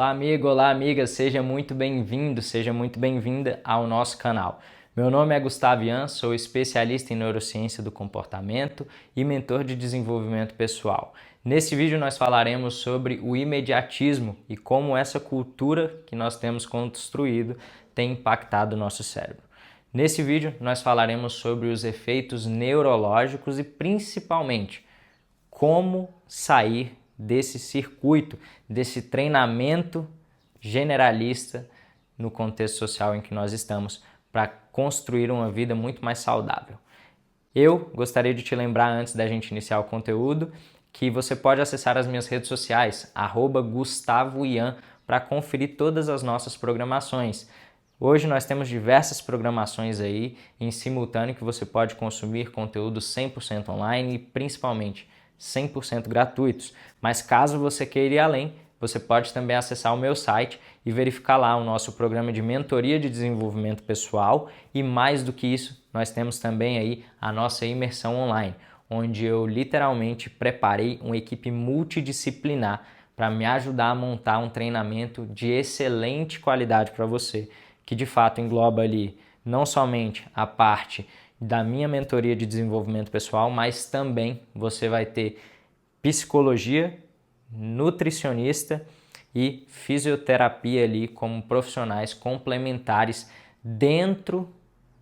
Olá amigo, olá amiga, seja muito bem-vindo, seja muito bem-vinda ao nosso canal. Meu nome é Gustavo Ian, sou especialista em neurociência do comportamento e mentor de desenvolvimento pessoal. Nesse vídeo nós falaremos sobre o imediatismo e como essa cultura que nós temos construído tem impactado o nosso cérebro. Nesse vídeo nós falaremos sobre os efeitos neurológicos e principalmente como sair desse circuito, desse treinamento generalista no contexto social em que nós estamos, para construir uma vida muito mais saudável. Eu gostaria de te lembrar, antes da gente iniciar o conteúdo, que você pode acessar as minhas redes sociais, @GustavoIan, para conferir todas as nossas programações. Hoje nós temos diversas programações aí em simultâneo que você pode consumir conteúdo 100% online e principalmente 100% gratuitos, mas caso você queira ir além, você pode também acessar o meu site e verificar lá o nosso programa de mentoria de desenvolvimento pessoal e mais do que isso, nós temos também aí a nossa imersão online, onde eu literalmente preparei uma equipe multidisciplinar para me ajudar a montar um treinamento de excelente qualidade para você, que de fato engloba ali não somente a parte da minha mentoria de desenvolvimento pessoal, mas também você vai ter psicologia, nutricionista e fisioterapia ali como profissionais complementares dentro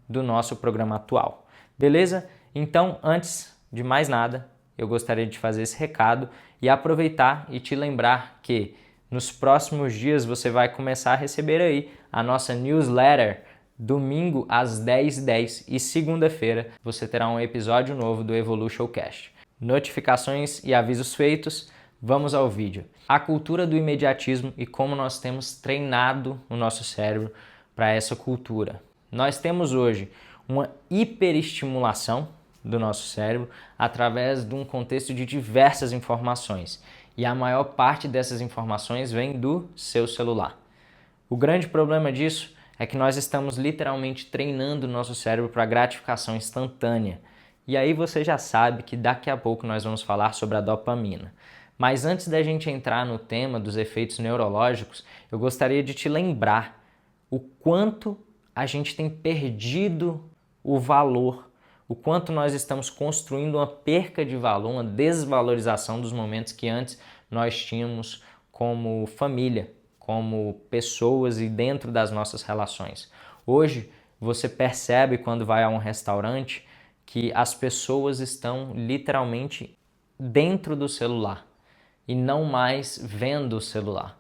do nosso programa atual. Beleza? Então, antes de mais nada, eu gostaria de fazer esse recado e aproveitar e te lembrar que nos próximos dias você vai começar a receber aí a nossa newsletter. Domingo às 10h10 e segunda-feira você terá um episódio novo do Evolution Cast. Notificações e avisos feitos, vamos ao vídeo. A cultura do imediatismo e como nós temos treinado o nosso cérebro para essa cultura. Nós temos hoje uma hiperestimulação do nosso cérebro através de um contexto de diversas informações e a maior parte dessas informações vem do seu celular. O grande problema disso é que nós estamos literalmente treinando o nosso cérebro para gratificação instantânea. E aí você já sabe que daqui a pouco nós vamos falar sobre a dopamina. Mas antes da gente entrar no tema dos efeitos neurológicos, eu gostaria de te lembrar o quanto a gente tem perdido o valor, o quanto nós estamos construindo uma perca de valor, uma desvalorização dos momentos que antes nós tínhamos como família, como pessoas e dentro das nossas relações. Hoje, você percebe quando vai a um restaurante que as pessoas estão literalmente dentro do celular e não mais vendo o celular.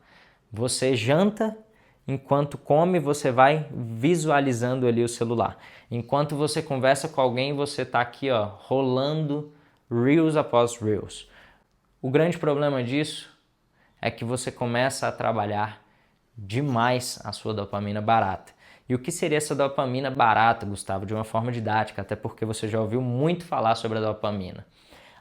Você janta, enquanto come, você vai visualizando ali o celular. Enquanto você conversa com alguém, você está aqui rolando Reels após Reels. O grande problema disso é que você começa a trabalhar demais a sua dopamina barata. E o que seria essa dopamina barata, Gustavo, de uma forma didática, até porque você já ouviu muito falar sobre a dopamina.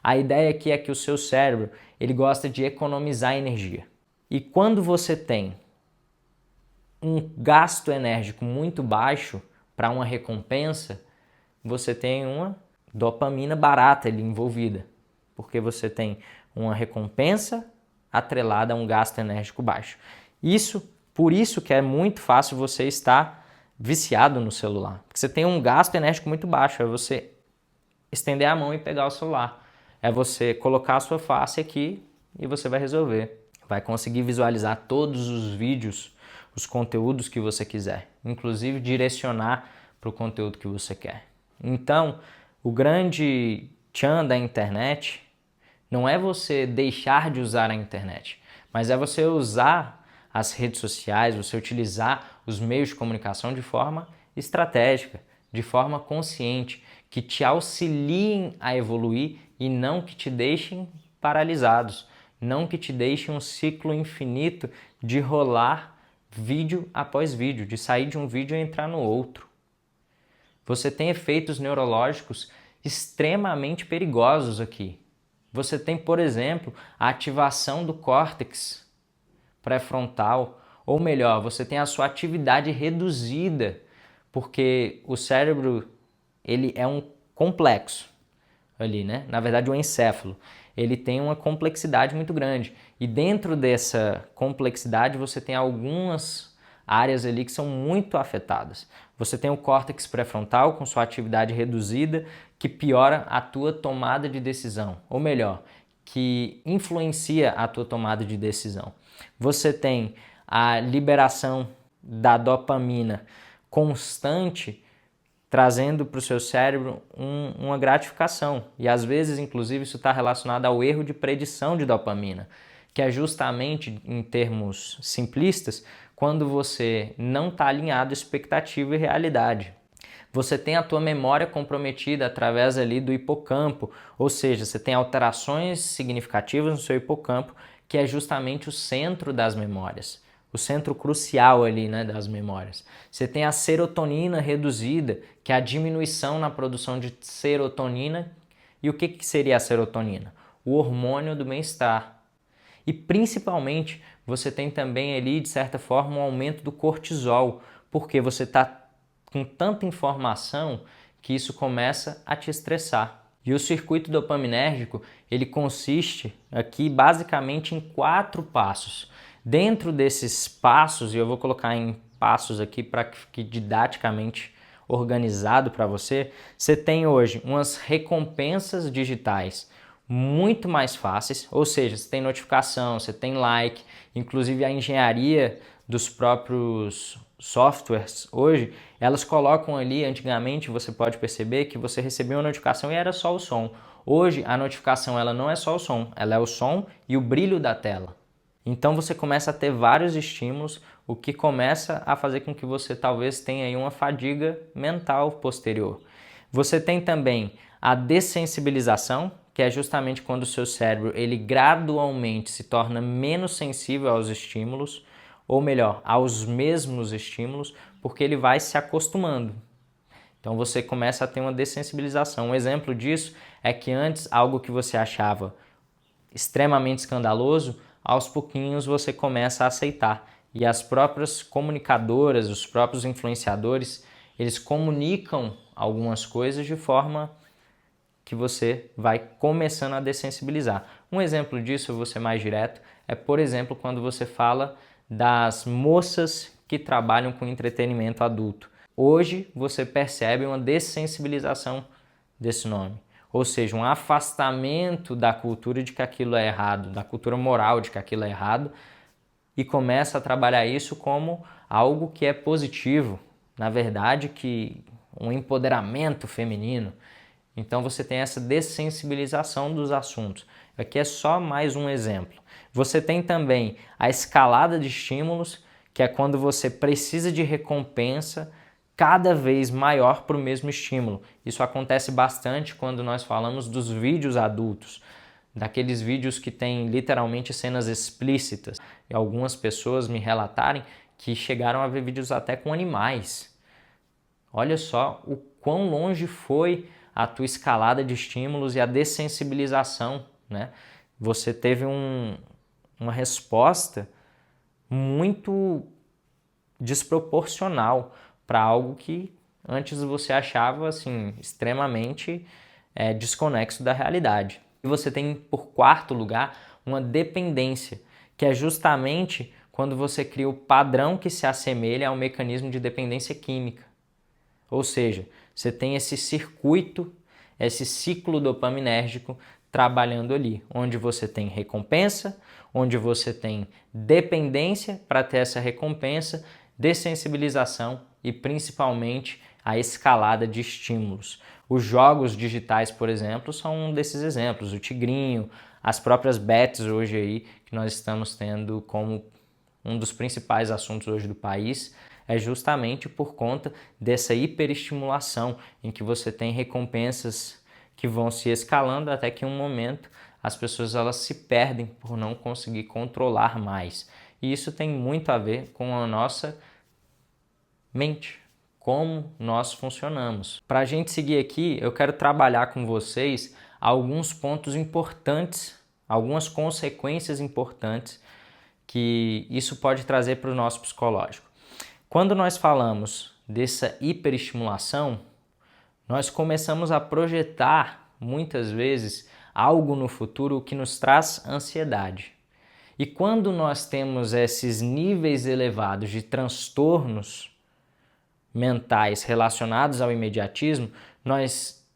A ideia aqui é que o seu cérebro, ele gosta de economizar energia. E quando você tem um gasto enérgico muito baixo para uma recompensa, você tem uma dopamina barata ali envolvida, porque você tem uma recompensa atrelada a um gasto enérgico baixo. Por isso que é muito fácil você estar viciado no celular. Porque você tem um gasto enérgico muito baixo, é você estender a mão e pegar o celular. É você colocar a sua face aqui e você vai resolver. Vai conseguir visualizar todos os vídeos, os conteúdos que você quiser. Inclusive direcionar para o conteúdo que você quer. Então, o grande tchan da internet não é você deixar de usar a internet, mas é você usar as redes sociais, você utilizar os meios de comunicação de forma estratégica, de forma consciente, que te auxiliem a evoluir e não que te deixem paralisados, não que te deixem um ciclo infinito de rolar vídeo após vídeo, de sair de um vídeo e entrar no outro. Você tem efeitos neurológicos extremamente perigosos aqui. Você tem, por exemplo, a ativação do córtex pré-frontal, ou melhor, você tem a sua atividade reduzida, porque o cérebro ele é um complexo ali, né? Na verdade, o encéfalo. ele tem uma complexidade muito grande. E dentro dessa complexidade você tem algumas áreas ali que são muito afetadas. Você tem o córtex pré-frontal com sua atividade reduzida, que piora a tua tomada de decisão, ou melhor, que influencia a tua tomada de decisão. Você tem a liberação da dopamina constante, trazendo para o seu cérebro uma gratificação. E às vezes, inclusive, isso está relacionado ao erro de predição de dopamina, que é justamente, em termos simplistas, quando você não está alinhado expectativa e realidade. Você tem a tua memória comprometida através ali do hipocampo, ou seja, você tem alterações significativas no seu hipocampo, que é justamente o centro das memórias, o centro crucial ali, né, das memórias. Você tem a serotonina reduzida, que é a diminuição na produção de serotonina. E o que seria a serotonina? O hormônio do bem-estar. E principalmente você tem também ali, de certa forma, um aumento do cortisol, porque você está com tanta informação que isso começa a te estressar. E o circuito dopaminérgico, ele consiste aqui basicamente em 4 passos. Dentro desses passos, e eu vou colocar em passos aqui para que fique didaticamente organizado para você, você tem hoje umas recompensas digitais muito mais fáceis, ou seja, você tem notificação, você tem like, inclusive a engenharia dos próprios softwares hoje, elas colocam ali, antigamente você pode perceber que você recebia uma notificação e era só o som. Hoje a notificação ela não é só o som, ela é o som e o brilho da tela. Então você começa a ter vários estímulos, o que começa a fazer com que você talvez tenha aí uma fadiga mental posterior. Você tem também a dessensibilização, que é justamente quando o seu cérebro ele gradualmente se torna menos sensível aos estímulos, ou melhor, aos mesmos estímulos, porque ele vai se acostumando. Então você começa a ter uma dessensibilização. Um exemplo disso é que antes algo que você achava extremamente escandaloso, aos pouquinhos você começa a aceitar. E as próprias comunicadoras, os próprios influenciadores, eles comunicam algumas coisas de forma que você vai começando a dessensibilizar. Um exemplo disso, eu vou ser mais direto, é por exemplo quando você fala das moças que trabalham com entretenimento adulto. Hoje você percebe uma dessensibilização desse nome, ou seja, um afastamento da cultura de que aquilo é errado, da cultura moral de que aquilo é errado, e começa a trabalhar isso como algo que é positivo, na verdade, que um empoderamento feminino. Então você tem essa dessensibilização dos assuntos. Aqui é só mais um exemplo. Você tem também a escalada de estímulos, que é quando você precisa de recompensa cada vez maior para o mesmo estímulo. Isso acontece bastante quando nós falamos dos vídeos adultos, daqueles vídeos que têm literalmente cenas explícitas. E algumas pessoas me relatarem que chegaram a ver vídeos até com animais. Olha só o quão longe foi a tua escalada de estímulos e a dessensibilização, né? Você teve uma resposta muito desproporcional para algo que antes você achava assim extremamente desconexo da realidade. E você tem, por quarto lugar, uma dependência, que é justamente quando você cria o padrão que se assemelha ao mecanismo de dependência química. Ou seja, você tem esse circuito, esse ciclo dopaminérgico trabalhando ali, onde você tem recompensa, onde você tem dependência para ter essa recompensa, dessensibilização e principalmente a escalada de estímulos. Os jogos digitais, por exemplo, são um desses exemplos. O tigrinho, as próprias bets hoje aí, que nós estamos tendo como um dos principais assuntos hoje do país, é justamente por conta dessa hiperestimulação em que você tem recompensas que vão se escalando até que em um momento as pessoas elas se perdem por não conseguir controlar mais. E isso tem muito a ver com a nossa mente, como nós funcionamos. Para a gente seguir aqui, eu quero trabalhar com vocês alguns pontos importantes, algumas consequências importantes que isso pode trazer para o nosso psicológico. Quando nós falamos dessa hiperestimulação, nós começamos a projetar muitas vezes algo no futuro que nos traz ansiedade. E quando nós temos esses níveis elevados de transtornos mentais relacionados ao imediatismo, nós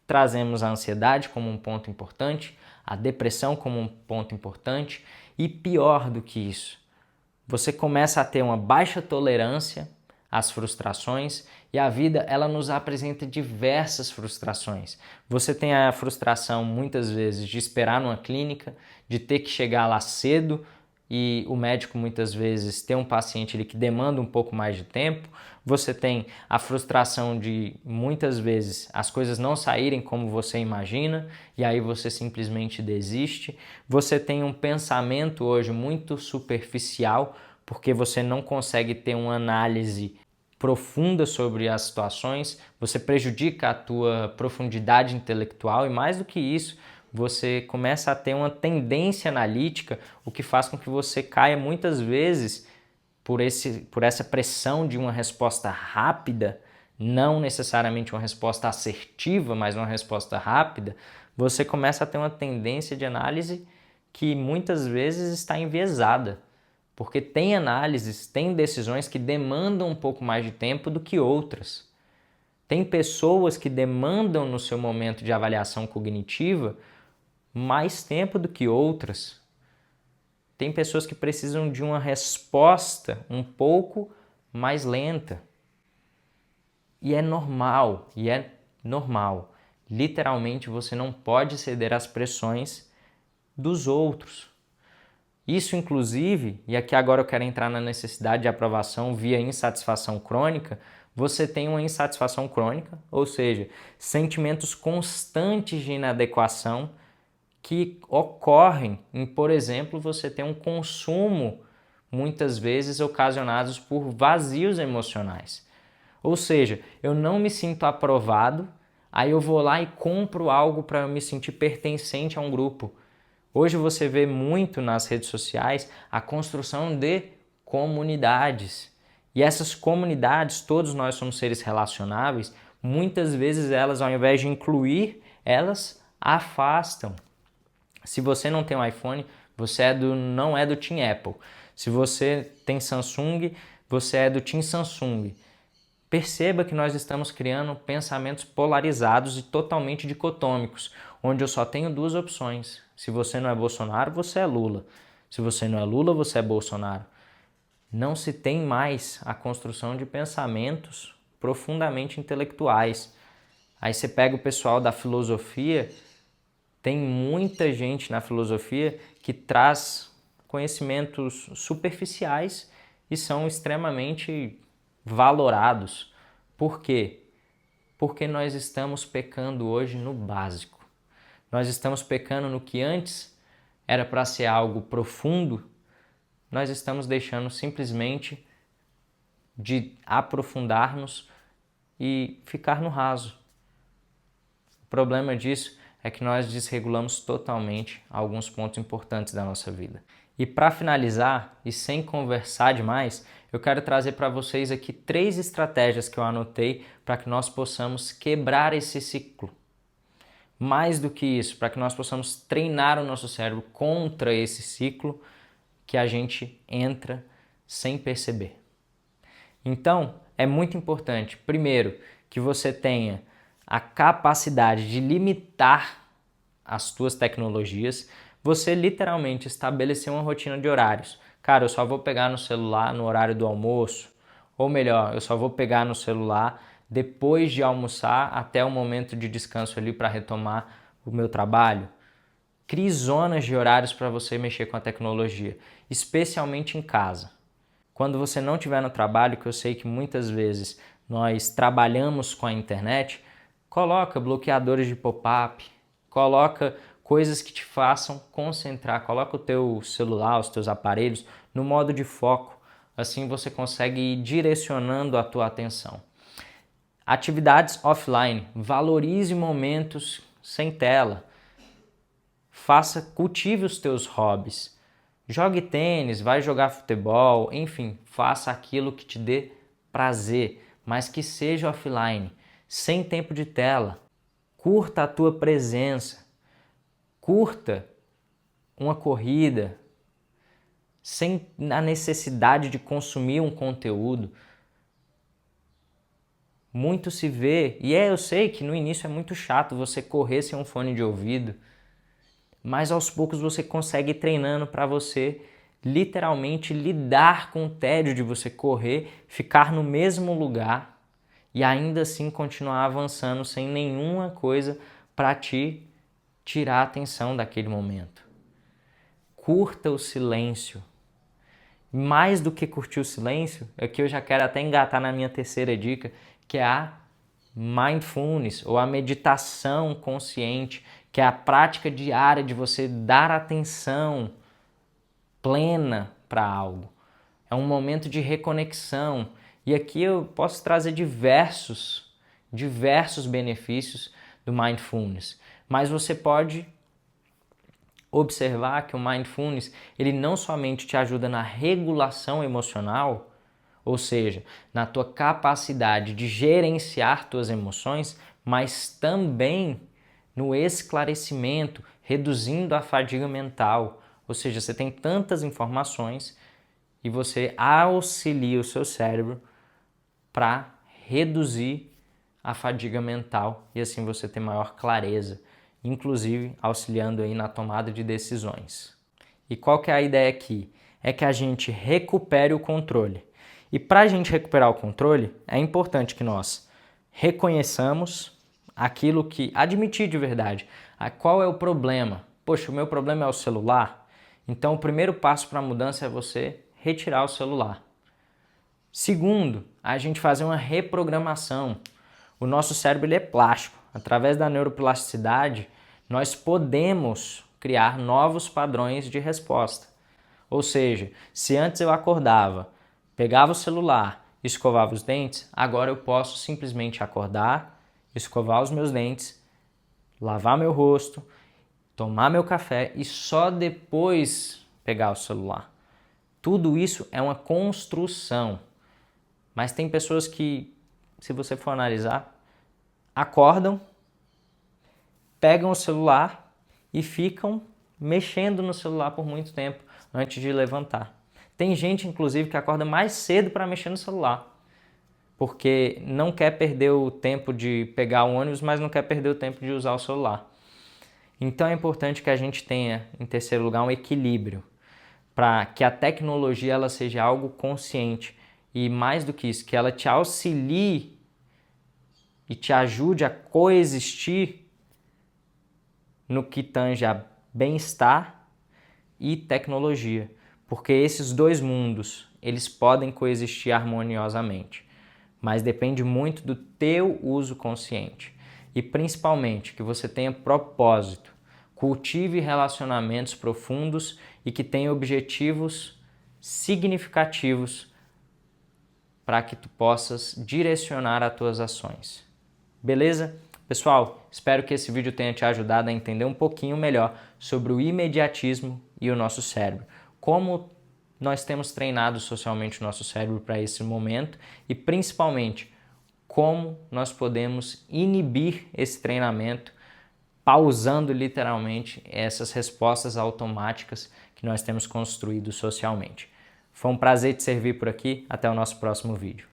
trazemos a ansiedade como um ponto importante, a depressão como um ponto importante e pior do que isso, você começa a ter uma baixa tolerância às frustrações e a vida ela nos apresenta diversas frustrações. Você tem a frustração muitas vezes de esperar numa clínica, de ter que chegar lá cedo e o médico muitas vezes tem um paciente ali que demanda um pouco mais de tempo. Você tem a frustração de muitas vezes as coisas não saírem como você imagina e aí você simplesmente desiste. Você tem um pensamento hoje muito superficial porque você não consegue ter uma análise profunda sobre as situações, você prejudica a tua profundidade intelectual e mais do que isso, você começa a ter uma tendência analítica, o que faz com que você caia muitas vezes por essa pressão de uma resposta rápida, não necessariamente uma resposta assertiva, mas uma resposta rápida, você começa a ter uma tendência de análise que muitas vezes está enviesada, porque tem análises, tem decisões que demandam um pouco mais de tempo do que outras. Tem pessoas que demandam no seu momento de avaliação cognitiva mais tempo do que outras. Tem pessoas que precisam de uma resposta um pouco mais lenta. E é normal. Literalmente você não pode ceder às pressões dos outros. Isso inclusive, e aqui agora eu quero entrar na necessidade de aprovação via insatisfação crônica, você tem uma insatisfação crônica, ou seja, sentimentos constantes de inadequação que ocorrem em, por exemplo, você ter um consumo muitas vezes ocasionados por vazios emocionais. Ou seja, eu não me sinto aprovado, aí eu vou lá e compro algo para me sentir pertencente a um grupo. Hoje você vê muito nas redes sociais a construção de comunidades. E essas comunidades, todos nós somos seres relacionáveis, muitas vezes elas, ao invés de incluir, elas afastam. Se você não tem um iPhone, você não é do Team Apple. Se você tem Samsung, você é do Team Samsung. Perceba que nós estamos criando pensamentos polarizados e totalmente dicotômicos, onde eu só tenho duas opções. Se você não é Bolsonaro, você é Lula. Se você não é Lula, você é Bolsonaro. Não se tem mais a construção de pensamentos profundamente intelectuais. Aí você pega o pessoal da filosofia, tem muita gente na filosofia que traz conhecimentos superficiais e são extremamente valorados. Por quê? Porque nós estamos pecando hoje no básico. Nós estamos pecando no que antes era para ser algo profundo, nós estamos deixando simplesmente de aprofundar-nos e ficar no raso. O problema disso é que nós desregulamos totalmente alguns pontos importantes da nossa vida. E para finalizar, e sem conversar demais, eu quero trazer para vocês aqui 3 estratégias que eu anotei para que nós possamos quebrar esse ciclo. Mais do que isso, para que nós possamos treinar o nosso cérebro contra esse ciclo que a gente entra sem perceber. Então, é muito importante, primeiro, que você tenha a capacidade de limitar as tuas tecnologias, você literalmente estabelecer uma rotina de horários. Cara, eu só vou pegar no celular no horário do almoço, ou melhor, eu só vou pegar no celular depois de almoçar até o momento de descanso ali para retomar o meu trabalho. Crie zonas de horários para você mexer com a tecnologia, especialmente em casa. Quando você não estiver no trabalho, que eu sei que muitas vezes nós trabalhamos com a internet, coloca bloqueadores de pop-up, coloca coisas que te façam concentrar, coloca o teu celular, os teus aparelhos no modo de foco, assim você consegue ir direcionando a tua atenção. Atividades offline, valorize momentos sem tela, cultive os teus hobbies, jogue tênis, vai jogar futebol, enfim, faça aquilo que te dê prazer, mas que seja offline, sem tempo de tela. Curta a tua presença. Curta uma corrida sem a necessidade de consumir um conteúdo. Muito se vê, e eu sei que no início é muito chato você correr sem um fone de ouvido, mas aos poucos você consegue ir treinando para você literalmente lidar com o tédio de você correr, ficar no mesmo lugar e ainda assim continuar avançando sem nenhuma coisa para te tirar a atenção daquele momento. Curta o silêncio. Mais do que curtir o silêncio, aqui eu já quero até engatar na minha terceira dica, que é a mindfulness, ou a meditação consciente, que é a prática diária de você dar atenção plena para algo. É um momento de reconexão. E aqui eu posso trazer diversos benefícios do mindfulness. Mas você pode observar que o mindfulness, ele não somente te ajuda na regulação emocional, ou seja, na tua capacidade de gerenciar tuas emoções, mas também no esclarecimento, reduzindo a fadiga mental. Ou seja, você tem tantas informações e você auxilia o seu cérebro para reduzir a fadiga mental e assim você ter maior clareza, inclusive auxiliando aí na tomada de decisões. E qual que é a ideia aqui? É que a gente recupere o controle. E para a gente recuperar o controle, é importante que nós reconheçamos aquilo que... admitir de verdade. Qual é o problema? Poxa, o meu problema é o celular? Então o primeiro passo para a mudança é você retirar o celular. Segundo, a gente fazer uma reprogramação. O nosso cérebro ele é plástico. Através da neuroplasticidade, nós podemos criar novos padrões de resposta. Ou seja, se antes eu acordava, pegava o celular, escovava os dentes, agora eu posso simplesmente acordar, escovar os meus dentes, lavar meu rosto, tomar meu café e só depois pegar o celular. Tudo isso é uma construção. Mas tem pessoas que, se você for analisar, acordam, pegam o celular e ficam mexendo no celular por muito tempo antes de levantar. Tem gente, inclusive, que acorda mais cedo para mexer no celular, porque não quer perder o tempo de pegar o ônibus, mas não quer perder o tempo de usar o celular. Então é importante que a gente tenha, em terceiro lugar, um equilíbrio, para que a tecnologia ela seja algo consciente e, mais do que isso, que ela te auxilie e te ajude a coexistir no que tange a bem-estar e tecnologia. Porque esses dois mundos, eles podem coexistir harmoniosamente, mas depende muito do teu uso consciente. E principalmente que você tenha propósito, cultive relacionamentos profundos e que tenha objetivos significativos para que tu possas direcionar as tuas ações. Beleza? Pessoal, espero que esse vídeo tenha te ajudado a entender um pouquinho melhor sobre o imediatismo e o nosso cérebro. Como nós temos treinado socialmente o nosso cérebro para esse momento e principalmente como nós podemos inibir esse treinamento pausando literalmente essas respostas automáticas que nós temos construído socialmente. Foi um prazer te servir por aqui. Até o nosso próximo vídeo.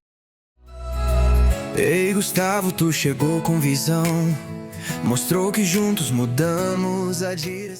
Ei, Gustavo, tu chegou com visão, mostrou que juntos mudamos a direção.